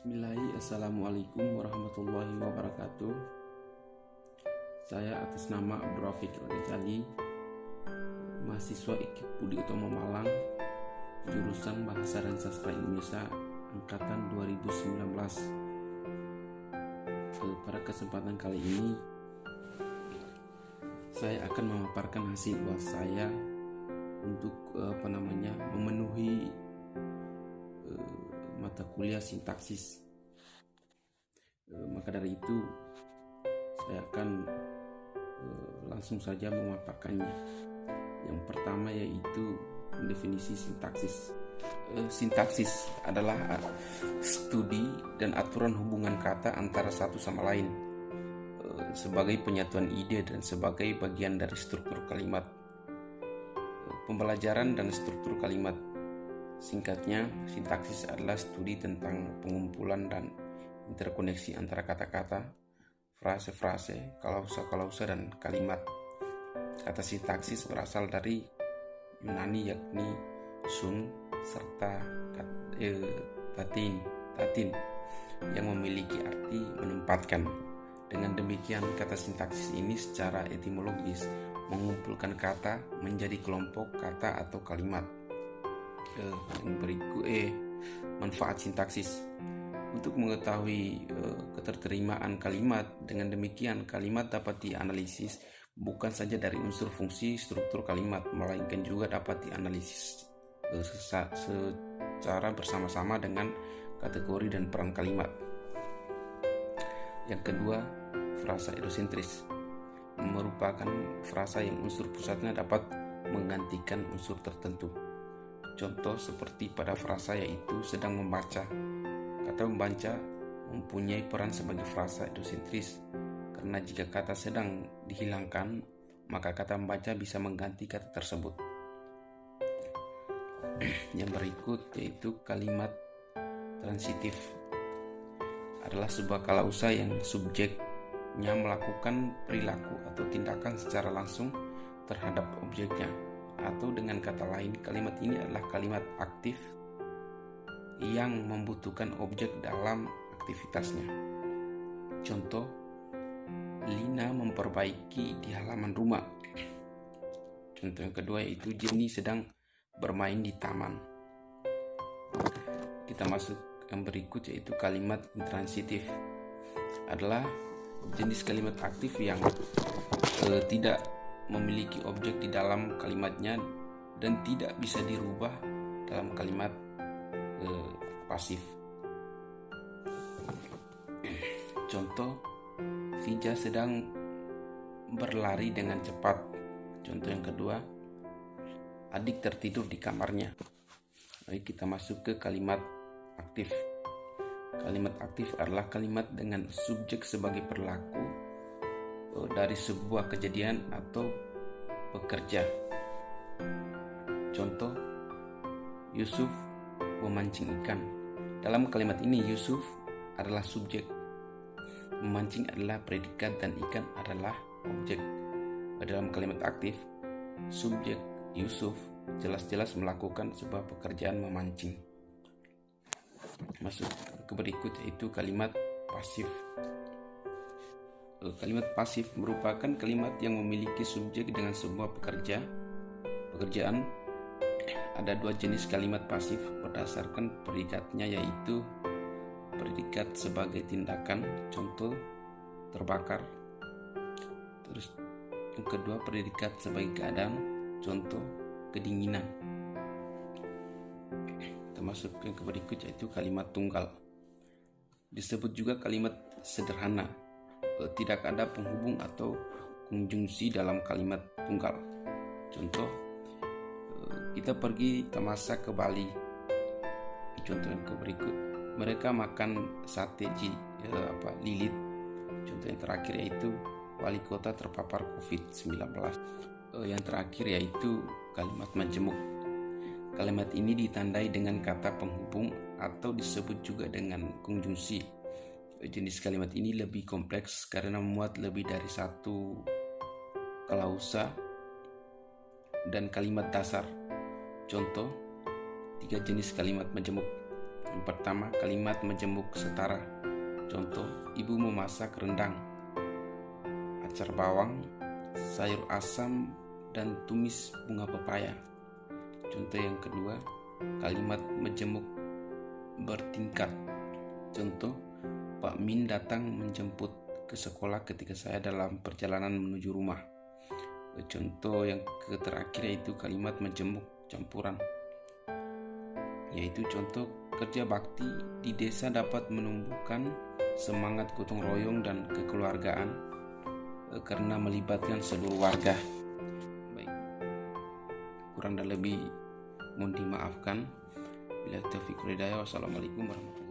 Bismillahirrahmanirrahim. Assalamualaikum warahmatullahi wabarakatuh. Saya atas nama Abdurrafiq Al-Ghazali, mahasiswa IKIP Budi Utomo Malang, jurusan Bahasa dan Sastra Indonesia angkatan 2019. Pada kesempatan kali ini saya akan memaparkan hasil UAS saya untuk memenuhi mata kuliah sintaksis. Maka dari itu saya akan langsung saja memaparkannya. Yang pertama yaitu definisi sintaksis. Sintaksis adalah studi dan aturan hubungan kata antara satu sama lain sebagai penyatuan ide dan sebagai bagian dari struktur kalimat. Pembelajaran dan struktur kalimat. Singkatnya, sintaksis adalah studi tentang pengumpulan dan interkoneksi antara kata-kata, frase-frase, klausa-klausa, dan kalimat. Kata sintaksis berasal dari Yunani yakni sun serta tatin yang memiliki arti menempatkan. Dengan demikian, kata sintaksis ini secara etimologis mengumpulkan kata menjadi kelompok kata atau kalimat. Yang berikut manfaat sintaksis. Untuk mengetahui keterterimaan kalimat, dengan demikian kalimat dapat dianalisis bukan saja dari unsur fungsi struktur kalimat, melainkan juga dapat dianalisis secara bersama-sama dengan kategori dan peran kalimat. Yang kedua, frasa edosentris merupakan frasa yang unsur pusatnya dapat menggantikan unsur tertentu. Contoh seperti pada frasa yaitu sedang membaca. Kata membaca mempunyai peran sebagai frasa edosentris karena jika kata sedang dihilangkan, maka kata membaca bisa mengganti kata tersebut. Yang berikut yaitu kalimat transitif. Adalah sebuah klausa yang subjeknya melakukan perilaku atau tindakan secara langsung terhadap objeknya. Atau dengan kata lain, kalimat ini adalah kalimat aktif yang membutuhkan objek dalam aktivitasnya. Contoh, Lina memperbaiki di halaman rumah. Contoh yang kedua yaitu Jenny sedang bermain di taman. Kita masuk yang berikut yaitu kalimat intransitif. Adalah jenis kalimat aktif yang tidak memiliki objek di dalam kalimatnya dan tidak bisa dirubah dalam kalimat pasif. Contoh, Fija sedang berlari dengan cepat. Contoh yang kedua, adik tertidur di kamarnya. Mari kita masuk ke kalimat aktif. Kalimat aktif adalah kalimat dengan subjek sebagai perilaku dari sebuah kejadian atau pekerja. Contoh, Yusuf memancing ikan. Dalam kalimat ini Yusuf adalah subjek, memancing adalah predikat, dan ikan adalah objek. Dalam kalimat aktif, subjek Yusuf jelas-jelas melakukan sebuah pekerjaan memancing. Masuk ke berikut yaitu kalimat pasif. Kalimat pasif merupakan kalimat yang memiliki subjek dengan sebuah pekerjaan. Ada dua jenis kalimat pasif berdasarkan predikatnya, yaitu predikat sebagai tindakan, contoh terbakar. Terus yang kedua, predikat sebagai keadaan, contoh kedinginan. Termasuk yang berikut yaitu kalimat tunggal. Disebut juga kalimat sederhana. Tidak ada penghubung atau konjungsi dalam kalimat tunggal. Contoh, kita pergi temasak ke Bali. Contoh yang berikut, mereka makan sate lilit. Contoh yang terakhir yaitu wali kota terpapar COVID-19. Yang terakhir yaitu kalimat majemuk. Kalimat ini ditandai dengan kata penghubung atau disebut juga dengan konjungsi. Jenis kalimat ini lebih kompleks karena memuat lebih dari satu klausa dan kalimat dasar. Contoh, 3 jenis kalimat majemuk Yang pertama, kalimat menjemuk setara. Contoh, ibu memasak rendang, acar bawang, sayur asam, dan tumis bunga pepaya. Contoh yang kedua, kalimat menjemuk bertingkat. Contoh, Pak Min datang menjemput ke sekolah ketika saya dalam perjalanan menuju rumah. Contoh yang terakhir yaitu kalimat menjemuk campuran, yaitu contoh kerja bakti di desa dapat menumbuhkan semangat gotong royong dan kekeluargaan karena melibatkan seluruh warga. Baik, kurang dan lebih mohon dimaafkan. Bila taufiq wal hidayah. Wassalamualaikum warahmatullahi wabarakatuh.